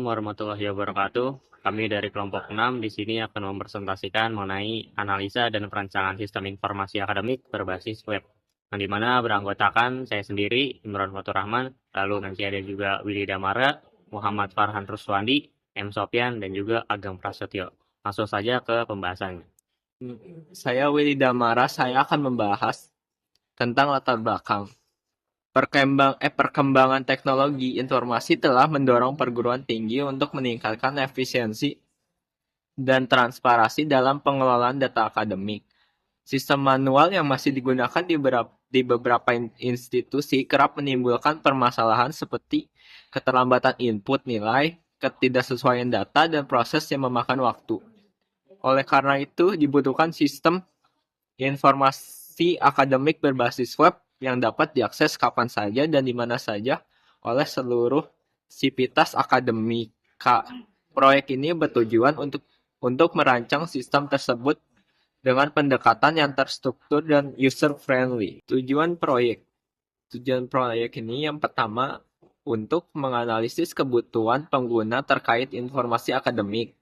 warahmatullahi wabarakatuh. Kami dari kelompok 6 di sini akan mempresentasikan mengenai analisa dan perancangan sistem informasi akademik berbasis web. Yang dimana beranggotakan saya sendiri, Imran Fatur Rahman, lalu nanti ada juga Willy Damara, Muhammad Farhan Ruswandi, M. Sofyan, dan juga Agam Prasetyo. Langsung saja ke pembahasannya. Saya Willy Damara, saya akan membahas tentang latar belakang. Perkembangan teknologi informasi telah mendorong perguruan tinggi untuk meningkatkan efisiensi dan transparansi dalam pengelolaan data akademik. Sistem manual yang masih digunakan di beberapa institusi kerap menimbulkan permasalahan seperti keterlambatan input nilai, ketidaksesuaian data, dan proses yang memakan waktu. Oleh karena itu, dibutuhkan sistem informasi akademik berbasis web yang dapat diakses kapan saja dan di mana saja oleh seluruh sivitas akademika. Proyek ini bertujuan untuk merancang sistem tersebut dengan pendekatan yang terstruktur dan user-friendly. Tujuan proyek ini yang pertama untuk menganalisis kebutuhan pengguna terkait informasi akademik.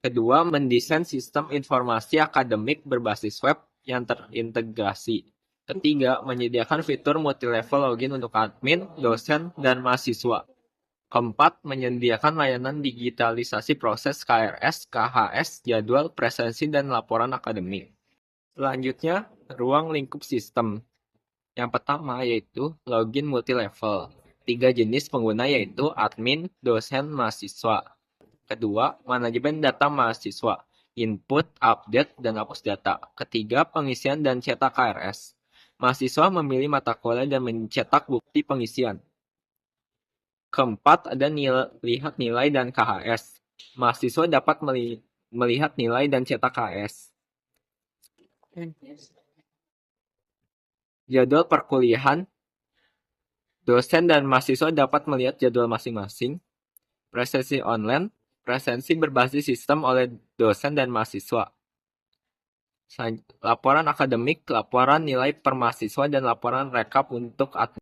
Kedua, mendesain sistem informasi akademik berbasis web yang terintegrasi. Ketiga, menyediakan fitur multi-level login untuk admin, dosen, dan mahasiswa. Keempat, menyediakan layanan digitalisasi proses KRS, KHS, jadwal, presensi, dan laporan akademik. Selanjutnya, ruang lingkup sistem. Yang pertama yaitu login multi-level. 3 jenis pengguna yaitu admin, dosen, mahasiswa. Kedua, manajemen data mahasiswa. Input, update, dan hapus data. Ketiga, pengisian dan cetak KRS. Mahasiswa memilih mata kuliah dan mencetak bukti pengisian. Keempat, ada lihat nilai dan KHS. Mahasiswa dapat melihat nilai dan cetak KHS. Jadwal perkuliahan. Dosen dan mahasiswa dapat melihat jadwal masing-masing. Presensi online. Presensi berbasis sistem oleh dosen dan mahasiswa. Laporan akademik, laporan nilai per mahasiswa, dan laporan rekap untuk admin.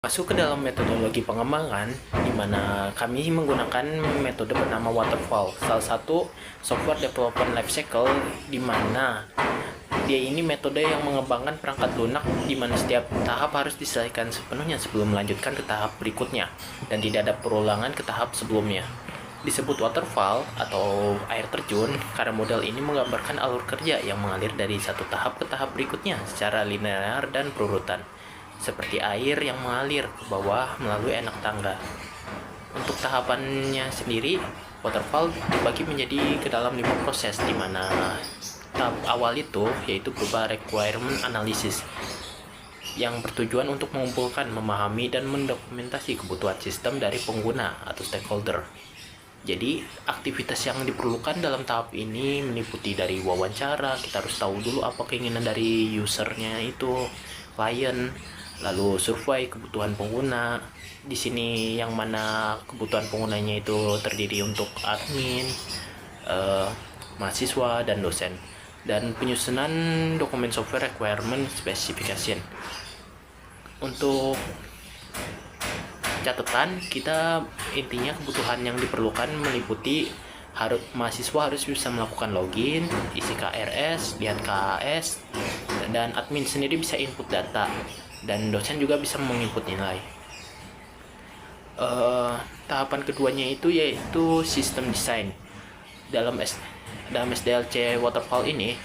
Masuk ke dalam metodologi pengembangan, di mana kami menggunakan metode bernama waterfall, salah satu software development lifecycle, di mana dia ini metode yang mengembangkan perangkat lunak, di mana setiap tahap harus diselesaikan sepenuhnya sebelum melanjutkan ke tahap berikutnya, dan tidak ada perulangan ke tahap sebelumnya. Disebut waterfall atau air terjun karena model ini menggambarkan alur kerja yang mengalir dari satu tahap ke tahap berikutnya secara linear dan berurutan, seperti air yang mengalir ke bawah melalui anak tangga. Untuk tahapannya sendiri, waterfall dibagi menjadi ke dalam 5 proses, di mana tahap awal itu yaitu berupa requirement analysis yang bertujuan untuk mengumpulkan, memahami, dan mendokumentasi kebutuhan sistem dari pengguna atau stakeholder. Jadi, aktivitas yang diperlukan dalam tahap ini meliputi dari wawancara, kita harus tahu dulu apa keinginan dari usernya itu, klien, lalu survei kebutuhan pengguna. Di sini yang mana kebutuhan penggunanya itu terdiri untuk admin, mahasiswa, dan dosen. Dan penyusunan dokumen software requirement specification. Untuk catatan, kita intinya kebutuhan yang diperlukan meliputi mahasiswa harus bisa melakukan login, isi KRS, lihat KHS, dan admin sendiri bisa input data, dan dosen juga bisa menginput nilai. Tahapan keduanya itu yaitu sistem design. Dalam SDLC waterfall ini,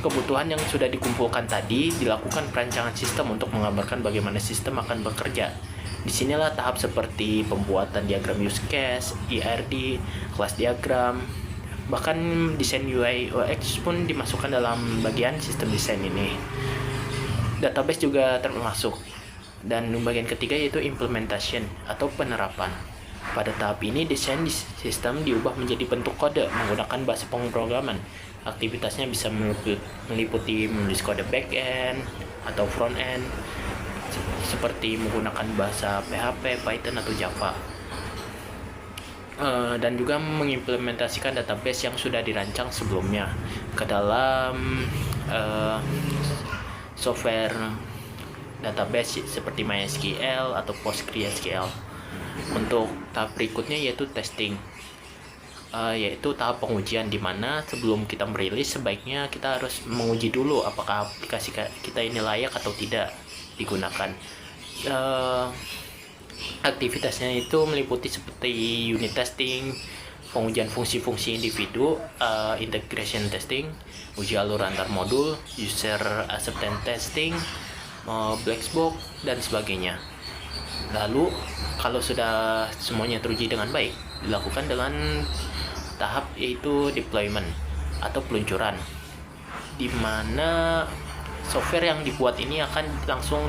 kebutuhan yang sudah dikumpulkan tadi dilakukan perancangan sistem untuk menggambarkan bagaimana sistem akan bekerja. Disinilah tahap seperti pembuatan diagram use case, IRD, kelas diagram, bahkan desain UI UX pun dimasukkan dalam bagian sistem desain ini. Database juga termasuk. Dan bagian ketiga yaitu implementation atau penerapan. Pada tahap ini, desain sistem diubah menjadi bentuk kode menggunakan bahasa pemrograman. Aktivitasnya bisa meliputi menulis kode back-end atau front-end, seperti menggunakan bahasa PHP, Python, atau Java. Dan juga mengimplementasikan database yang sudah dirancang sebelumnya ke dalam software database seperti MySQL atau PostgreSQL. Untuk tahap berikutnya yaitu testing, yaitu tahap pengujian, di mana sebelum kita merilis sebaiknya kita harus menguji dulu apakah aplikasi kita ini layak atau tidak digunakan. Aktivitasnya itu meliputi seperti unit testing, pengujian fungsi-fungsi individu, integration testing, uji alur antar modul, user acceptance testing, black box, dan sebagainya. Lalu kalau sudah semuanya teruji dengan baik, dilakukan dengan tahap yaitu deployment atau peluncuran, di mana software yang dibuat ini akan langsung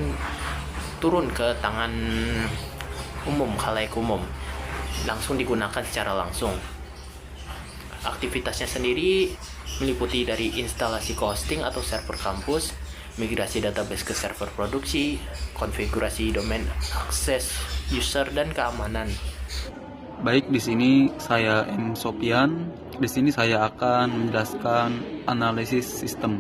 turun ke tangan umum, khalayak umum, langsung digunakan secara langsung. Aktivitasnya sendiri meliputi dari instalasi hosting atau server kampus, migrasi database ke server produksi, konfigurasi domain, akses user, dan keamanan. Baik, di sini saya M. Sopian. Di sini saya akan menjelaskan analisis sistem.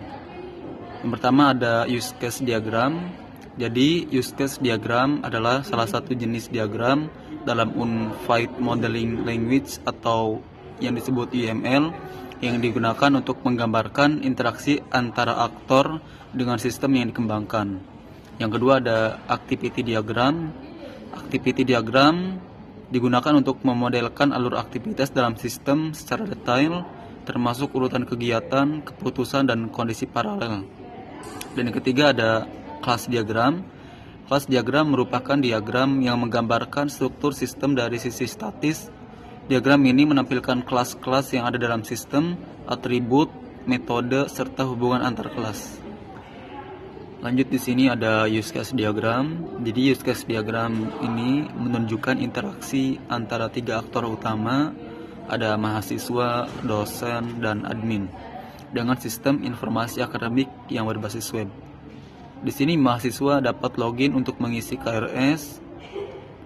Yang pertama ada use case diagram. Jadi, use case diagram adalah salah satu jenis diagram dalam Unified Modeling Language atau yang disebut UML yang digunakan untuk menggambarkan interaksi antara aktor dengan sistem yang dikembangkan. Yang kedua ada activity diagram. Activity diagram digunakan untuk memodelkan alur aktivitas dalam sistem secara detail, termasuk urutan kegiatan, keputusan, dan kondisi paralel. Dan yang ketiga ada class diagram. Class diagram merupakan diagram yang menggambarkan struktur sistem dari sisi statis. Diagram ini menampilkan kelas-kelas yang ada dalam sistem, atribut, metode, serta hubungan antar kelas. Lanjut, di sini ada use case diagram. Jadi use case diagram ini menunjukkan interaksi antara tiga aktor utama, ada mahasiswa, dosen, dan admin, dengan sistem informasi akademik yang berbasis web. Di sini mahasiswa dapat login untuk mengisi KRS,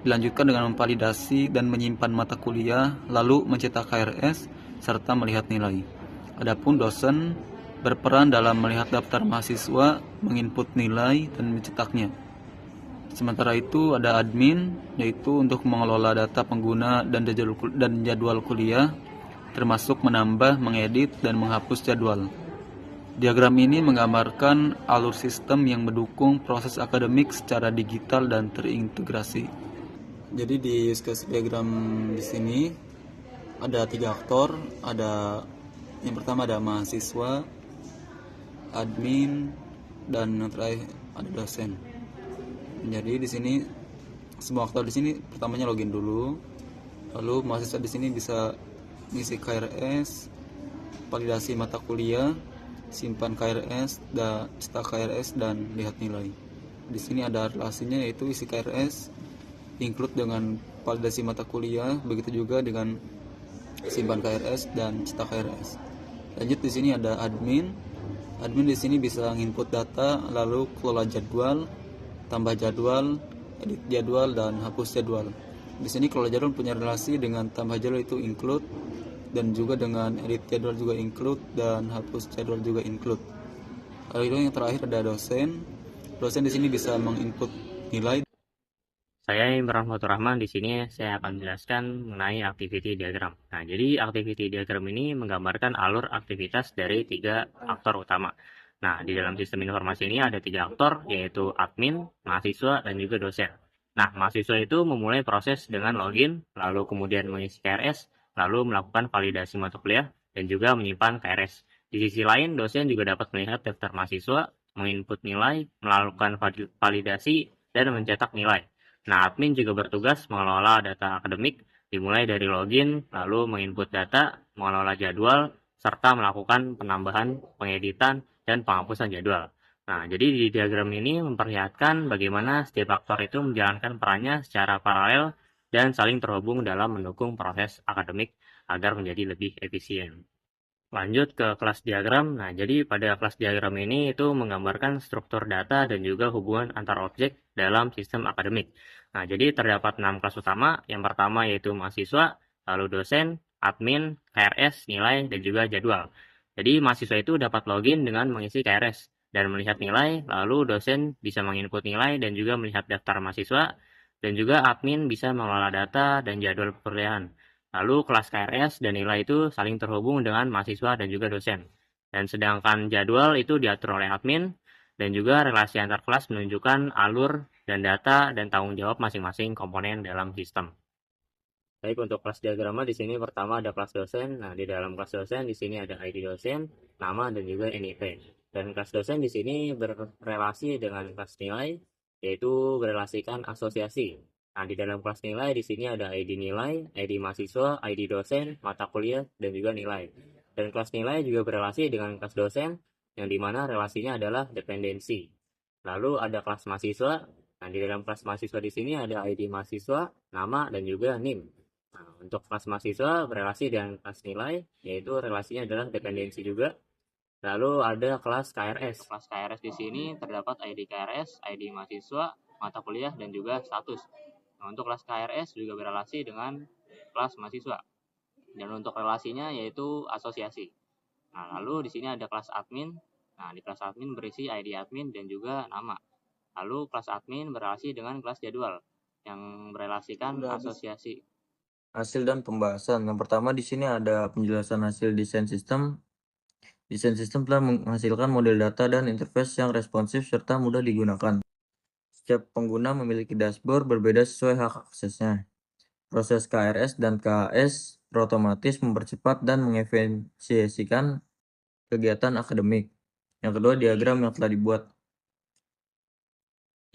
dilanjutkan dengan memvalidasi dan menyimpan mata kuliah, lalu mencetak KRS serta melihat nilai. Adapun dosen berperan dalam melihat daftar mahasiswa, menginput nilai, dan mencetaknya. Sementara itu ada admin, yaitu untuk mengelola data pengguna dan jadwal kuliah, termasuk menambah, mengedit, dan menghapus jadwal. Diagram ini menggambarkan alur sistem yang mendukung proses akademik secara digital dan terintegrasi. Jadi di use case diagram di sini ada tiga aktor, yang pertama ada mahasiswa, admin, dan yang terakhir ada dosen. Jadi di sini semua aktor di sini pertamanya login dulu, lalu mahasiswa di sini bisa ngisi KRS, validasi mata kuliah, simpan KRS, dan cetak KRS, dan lihat nilai. Di sini ada relasinya, yaitu isi KRS include dengan validasi mata kuliah, begitu juga dengan simpan KRS dan cetak KRS. Lanjut, di sini ada admin. Admin di sini bisa input data, lalu kelola jadwal, tambah jadwal, edit jadwal, dan hapus jadwal. Di sini kelola jadwal punya relasi dengan tambah jadwal itu include, dan juga dengan edit jadwal juga include, dan hapus jadwal juga include. Lalu yang terakhir ada dosen. Dosen di sini bisa menginput nilai. Saya Imran Fatur Rahman. Di sini saya akan menjelaskan mengenai activity diagram. Nah, jadi activity diagram ini menggambarkan alur aktivitas dari tiga aktor utama. Nah, di dalam sistem informasi ini ada tiga aktor, yaitu admin, mahasiswa, dan juga dosen. Nah, mahasiswa itu memulai proses dengan login, lalu kemudian mengisi KRS, lalu melakukan validasi mata kuliah, dan juga menyimpan KRS. Di sisi lain, dosen juga dapat melihat daftar mahasiswa, menginput nilai, melakukan validasi, dan mencetak nilai. Nah, admin juga bertugas mengelola data akademik, dimulai dari login, lalu menginput data, mengelola jadwal, serta melakukan penambahan, pengeditan, dan penghapusan jadwal. Nah, jadi di diagram ini memperlihatkan bagaimana setiap aktor itu menjalankan perannya secara paralel dan saling terhubung dalam mendukung proses akademik agar menjadi lebih efisien. Lanjut ke kelas diagram. Nah, jadi pada kelas diagram ini itu menggambarkan struktur data dan juga hubungan antar objek dalam sistem akademik. Nah, jadi terdapat 6 kelas utama. Yang pertama yaitu mahasiswa, lalu dosen, admin, KRS, nilai, dan juga jadwal. Jadi mahasiswa itu dapat login dengan mengisi KRS dan melihat nilai, lalu dosen bisa menginput nilai dan juga melihat daftar mahasiswa, Dan juga admin bisa mengelola data dan jadwal perkuliahan. Lalu kelas KRS dan nilai itu saling terhubung dengan mahasiswa dan juga dosen. Dan sedangkan jadwal itu diatur oleh admin, dan juga relasi antar kelas menunjukkan alur dan data dan tanggung jawab masing-masing komponen dalam sistem. Baik, untuk kelas diagrama di sini pertama ada kelas dosen. Nah, di dalam kelas dosen di sini ada ID dosen, nama dan juga NIP. Dan kelas dosen di sini berrelasi dengan kelas nilai, yaitu berelasikan asosiasi. Nah, di dalam kelas nilai di sini ada ID nilai, ID mahasiswa, ID dosen, mata kuliah, dan juga nilai. Dan kelas nilai juga berelasi dengan kelas dosen, yang dimana relasinya adalah dependensi. Lalu ada kelas mahasiswa. Nah, di dalam kelas mahasiswa di sini ada ID mahasiswa, nama, dan juga NIM. Nah, untuk kelas mahasiswa berelasi dengan kelas nilai, yaitu relasinya adalah dependensi juga. Lalu ada kelas KRS. Kelas KRS di sini terdapat ID KRS, ID mahasiswa, mata kuliah, dan juga status. Nah, untuk kelas KRS juga berelasi dengan kelas mahasiswa. Dan untuk relasinya yaitu asosiasi. Nah, lalu di sini ada kelas admin. Nah, di kelas admin berisi ID admin dan juga nama. Lalu kelas admin berelasi dengan kelas jadwal yang berelasikan asosiasi. Hasil dan pembahasan. Yang pertama di sini ada penjelasan hasil desain sistem. Desain sistem telah menghasilkan model data dan interface yang responsif serta mudah digunakan. Setiap pengguna memiliki dashboard berbeda sesuai hak aksesnya. Proses KRS dan KHS otomatis mempercepat dan mengefisiensikan kegiatan akademik. Yang kedua, diagram yang telah dibuat.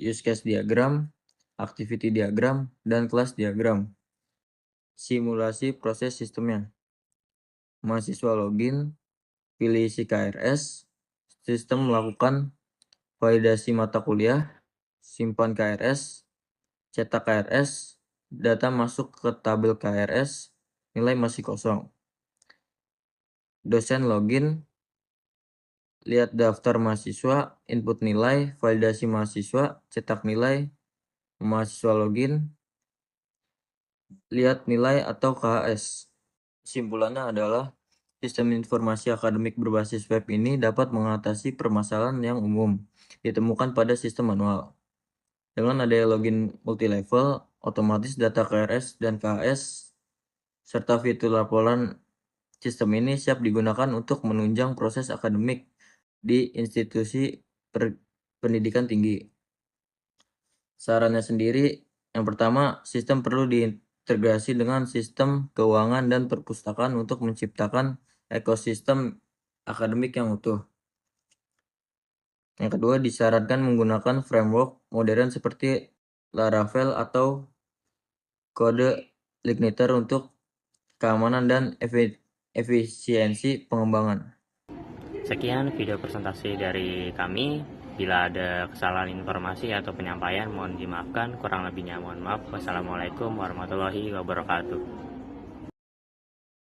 Use case diagram, activity diagram, dan kelas diagram. Simulasi proses sistemnya. Mahasiswa login, pilih isi KRS, sistem melakukan validasi mata kuliah, simpan KRS, cetak KRS, data masuk ke tabel KRS, nilai masih kosong. Dosen login, lihat daftar mahasiswa, input nilai, validasi mahasiswa, cetak nilai, mahasiswa login, lihat nilai atau KHS. Kesimpulannya adalah sistem informasi akademik berbasis web ini dapat mengatasi permasalahan yang umum ditemukan pada sistem manual. Dengan adanya login multilevel, otomatis data KRS dan KHS serta fitur laporan sistem ini siap digunakan untuk menunjang proses akademik di institusi pendidikan tinggi. Sarannya sendiri, yang pertama, sistem perlu diintegrasi dengan sistem keuangan dan perpustakaan untuk menciptakan ekosistem akademik yang utuh. Yang kedua, disarankan menggunakan framework modern seperti Laravel atau kode Igniter untuk keamanan dan efisiensi pengembangan. Sekian video presentasi dari kami. Bila ada kesalahan informasi atau penyampaian mohon dimaafkan. Kurang lebihnya mohon maaf. Wassalamualaikum warahmatullahi wabarakatuh.